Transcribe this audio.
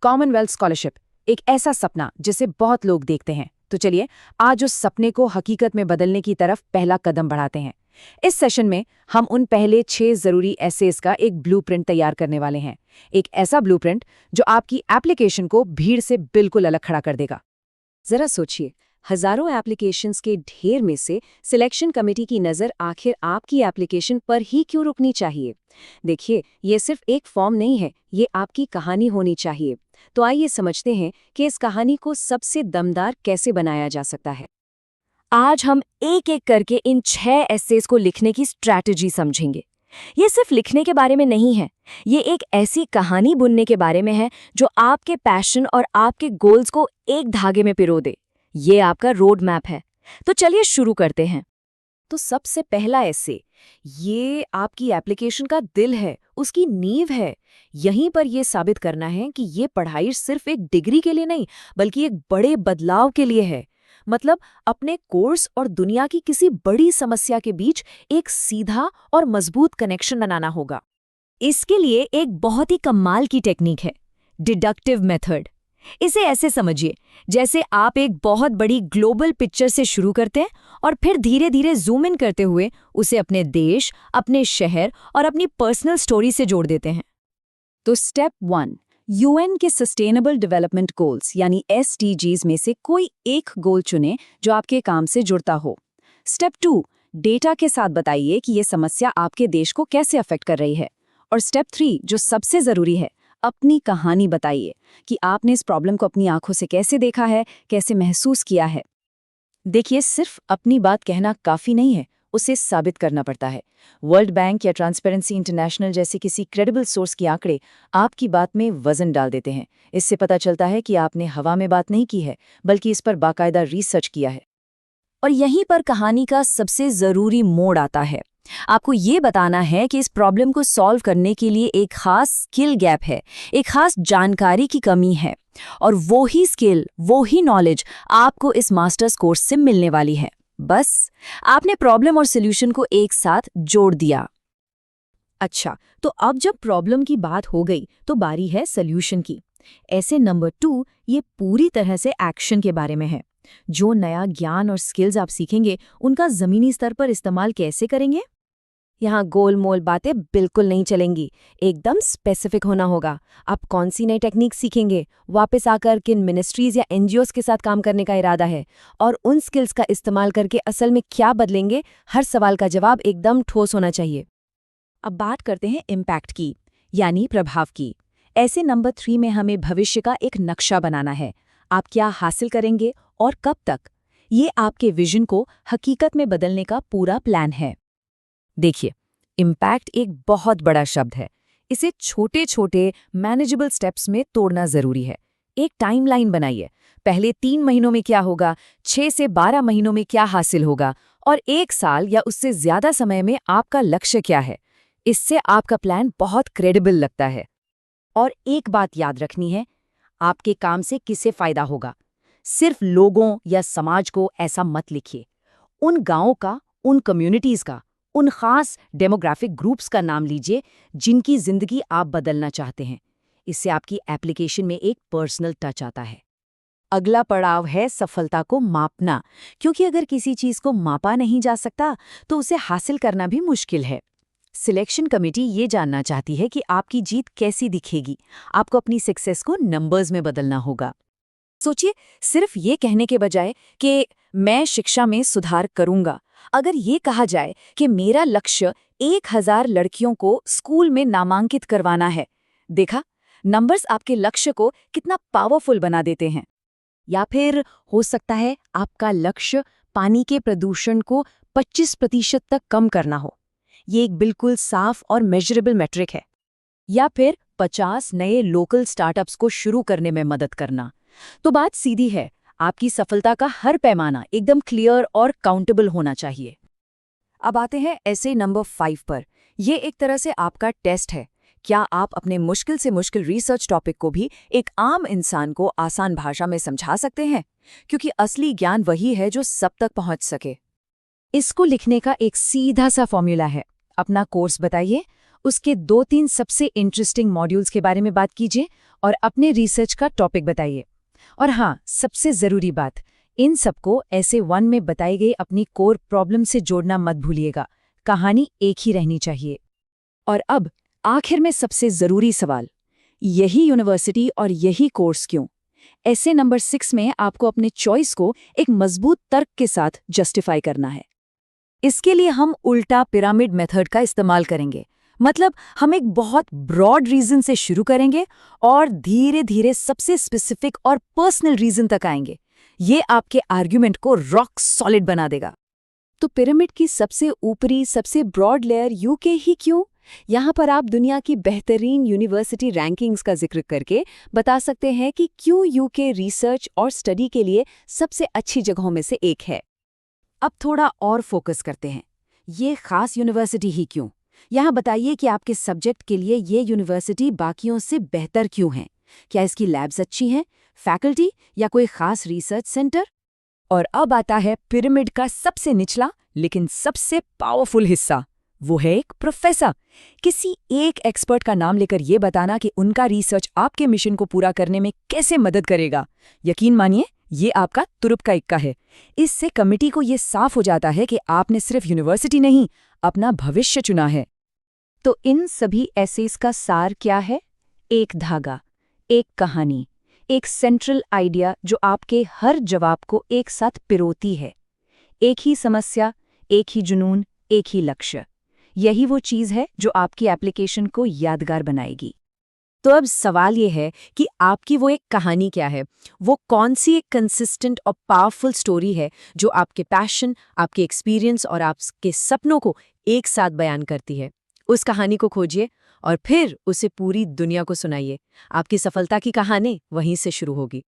Commonwealth scholarship, एक ऐसा सपना जिसे बहुत लोग देखते हैं। तो चलिए आज उस सपने को हकीकत में बदलने की तरफ पहला कदम बढ़ाते हैं। इस सेशन में हम उन पहले 6 जरूरी एसेज का एक ब्लूप्रिंट तैयार करने वाले हैं। एक ऐसा ब्लूप्रिंट जो आपकी एप्लीकेशन को भीड़ से बिल्कुल अलग खड़ा कर देगा। जरा सोचिए, हजारों एप्लीकेशंस के ढेर में से सिलेक्शन कमेटी की नज़र आखिर आपकी एप्लीकेशन पर ही क्यों रुकनी चाहिए? देखिए, ये सिर्फ एक फॉर्म नहीं है, ये आपकी कहानी होनी चाहिए। तो आइए समझते हैं कि इस कहानी को सबसे दमदार कैसे बनाया जा सकता है। आज हम एक एक करके इन 6 एसेज को लिखने की स्ट्रैटेजी समझेंगे। ये सिर्फ लिखने के बारे में नहीं है, ये एक ऐसी कहानी बुनने के बारे में है जो आपके पैशन और आपके गोल्स को एक धागे में पिरो दे। ये आपका रोड मैप है। तो चलिए शुरू करते हैं। तो सबसे पहला एसे, ये आपकी एप्लीकेशन का दिल है, उसकी नींव है। यहीं पर यह साबित करना है कि ये पढ़ाई सिर्फ एक डिग्री के लिए नहीं, बल्कि एक बड़े बदलाव के लिए है। मतलब अपने कोर्स और दुनिया की किसी बड़ी समस्या के बीच एक सीधा और मजबूत कनेक्शन बनाना होगा। इसके लिए एक बहुत ही कमाल की टेक्निक है, डिडक्टिव मेथड। इसे ऐसे समझिए जैसे आप एक बहुत बड़ी ग्लोबल पिक्चर से शुरू करते हैं और फिर धीरे धीरे जूम इन करते हुए उसे अपने देश, अपने शहर और अपनी पर्सनल स्टोरी से जोड़ देते हैं। तो स्टेप 1, यूएन के सस्टेनेबल डेवलपमेंट गोल्स यानी एसडीजीज में से कोई एक गोल चुनें जो आपके काम से जुड़ता हो। स्टेप 2, डेटा के साथ बताइए कि ये समस्या आपके देश को कैसे अफेक्ट कर रही है। और स्टेप 3, जो सबसे जरूरी है, अपनी कहानी बताइए कि आपने इस प्रॉब्लम को अपनी आंखों से कैसे देखा है, कैसे महसूस किया है। देखिए, सिर्फ अपनी बात कहना काफी नहीं है, उसे साबित करना पड़ता है। वर्ल्ड बैंक या ट्रांसपेरेंसी इंटरनेशनल जैसे किसी क्रेडिबल सोर्स के आंकड़े आपकी बात में वजन डाल देते हैं। इससे पता चलता है कि आपने हवा में बात नहीं की है, बल्कि इस पर बाकायदा रिसर्च किया है। और यहीं पर कहानी का सबसे जरूरी मोड़ आता है। आपको ये बताना है कि इस प्रॉब्लम को सॉल्व करने के लिए एक खास स्किल गैप है, एक खास जानकारी की कमी है। और वो ही स्किल, वो ही नॉलेज आपको इस मास्टर्स कोर्स से मिलने वाली है। बस आपने प्रॉब्लम और सॉल्यूशन को एक साथ जोड़ दिया। अच्छा, तो अब जब प्रॉब्लम की बात हो गई तो बारी है सॉल्यूशन की। ऐसे नंबर 2 ये पूरी तरह से एक्शन के बारे में है। जो नया ज्ञान और स्किल्स आप सीखेंगे उनका जमीनी स्तर पर इस्तेमाल कैसे करेंगे? यहाँ गोल-मोल बातें बिल्कुल नहीं चलेंगी, एकदम स्पेसिफिक होना होगा। आप कौन सी नई टेक्निक सीखेंगे, वापस आकर किन मिनिस्ट्रीज या एनजीओज के साथ काम करने का इरादा है, और उन स्किल्स का इस्तेमाल करके असल में क्या बदलेंगे, हर सवाल का जवाब एकदम ठोस होना चाहिए। अब बात करते हैं इम्पैक्ट की, यानी प्रभाव की। ऐसे नंबर 3 में हमें भविष्य का एक नक्शा बनाना है। आप क्या हासिल करेंगे और कब तक, ये आपके विजन को हकीकत में बदलने का पूरा प्लान है। देखिए, इम्पैक्ट एक बहुत बड़ा शब्द है। इसे छोटे छोटे मैनेजेबल स्टेप्स में तोड़ना जरूरी है। एक टाइमलाइन बनाइए। पहले 3 महीनों में क्या होगा, 6 से 12 महीनों में क्या हासिल होगा, और 1 साल या उससे ज्यादा समय में आपका लक्ष्य क्या है। इससे आपका प्लान बहुत क्रेडिबल लगता है। और एक बात याद रखनी है, आपके काम से किसे फायदा होगा। सिर्फ लोगों या समाज को ऐसा मत लिखिए। उन गांवों का, उन कम्युनिटीज का, उन खास डेमोग्राफिक ग्रुप्स का नाम लीजिए जिनकी जिंदगी आप बदलना चाहते हैं। इससे आपकी एप्लीकेशन में एक पर्सनल टच आता है। अगला पड़ाव है सफलता को मापना, क्योंकि अगर किसी चीज को मापा नहीं जा सकता तो उसे हासिल करना भी मुश्किल है। सिलेक्शन कमेटी ये जानना चाहती है कि आपकी जीत कैसी दिखेगी। आपको अपनी सक्सेस को नंबर्स में बदलना होगा। सोचिए, सिर्फ ये कहने के बजाय कि मैं शिक्षा में सुधार करूंगा, अगर ये कहा जाए कि मेरा लक्ष्य 1000 लड़कियों को स्कूल में नामांकित करवाना है, देखा, नंबर्स आपके लक्ष्य को कितना पावरफुल बना देते हैं। या फिर हो सकता है आपका लक्ष्य पानी के प्रदूषण को 25% तक कम करना हो। ये एक बिल्कुल साफ और मेजरेबल मैट्रिक है। या फिर 50 नए लोकल स्टार्टअप्स को शुरू करने में मदद करना। तो बात सीधी है, आपकी सफलता का हर पैमाना एकदम क्लियर और काउंटेबल होना चाहिए। अब आते हैं ऐसे नंबर 5 पर। ये एक तरह से आपका टेस्ट है। क्या आप अपने मुश्किल से मुश्किल रिसर्च टॉपिक को भी एक आम इंसान को आसान भाषा में समझा सकते हैं? क्योंकि असली ज्ञान वही है जो सब तक पहुंच सके। इसको लिखने का एक सीधा सा फॉर्मूला है। अपना कोर्स बताइए, उसके 2-3 सबसे इंटरेस्टिंग मॉड्यूल्स के बारे में बात कीजिए और अपने रिसर्च का टॉपिक बताइए। और हाँ, सबसे ज़रूरी बात, इन सबको ऐसे 1 में बताई गई अपनी कोर प्रॉब्लम से जोड़ना मत भूलिएगा। कहानी एक ही रहनी चाहिए। और अब आखिर में सबसे ज़रूरी सवाल, यही यूनिवर्सिटी और यही कोर्स क्यों? ऐसे नंबर 6 में आपको अपने चॉइस को एक मजबूत तर्क के साथ जस्टिफाई करना है। इसके लिए हम उल्टा पिरामिड मेथड का इस्तेमाल करेंगे। मतलब हम एक बहुत ब्रॉड रीजन से शुरू करेंगे और धीरे धीरे सबसे स्पेसिफिक और पर्सनल रीजन तक आएंगे। ये आपके आर्ग्यूमेंट को रॉक सॉलिड बना देगा। तो पिरामिड की सबसे ऊपरी, सबसे ब्रॉड लेयर यूके ही क्यों? यहाँ पर आप दुनिया की बेहतरीन यूनिवर्सिटी रैंकिंग्स का जिक्र करके बता सकते हैं कि क्यों यूके रिसर्च और स्टडी के लिए सबसे अच्छी जगहों में से एक है। अब थोड़ा और फोकस करते हैं, ये खास यूनिवर्सिटी ही क्यों? यहाँ बताइए कि आपके सब्जेक्ट के लिए ये यूनिवर्सिटी बाकियों से बेहतर क्यों है? क्या इसकी लैब्स अच्छी हैं, फैकल्टी या कोई खास रिसर्च सेंटर? और अब आता है पिरामिड का सबसे निचला लेकिन सबसे पावरफुल हिस्सा, वो है एक प्रोफेसर। किसी एक एक्सपर्ट का नाम लेकर ये बताना कि उनका रिसर्च आपके मिशन को पूरा करने में कैसे मदद करेगा। यकीन मानिए, ये आपका तुरुप का इक्का है। इससे कमिटी को ये साफ हो जाता है कि आपने सिर्फ यूनिवर्सिटी नहीं, अपना भविष्य चुना है। तो इन सभी एसेस का सार क्या है? एक धागा, एक कहानी, एक सेंट्रल आइडिया जो आपके हर जवाब को एक साथ पिरोती है। एक ही समस्या, एक ही जुनून, एक ही लक्ष्य। यही वो चीज़ है जो आपकी एप्लीकेशन को यादगार बनाएगी। तो अब सवाल ये है कि आपकी वो एक कहानी क्या है? वो कौन सी एक कंसिस्टेंट और पावरफुल स्टोरी है जो आपके पैशन, आपके एक्सपीरियंस और आपके सपनों को एक साथ बयान करती है? उस कहानी को खोजिए और फिर उसे पूरी दुनिया को सुनाइए। आपकी सफलता की कहानी वहीं से शुरू होगी।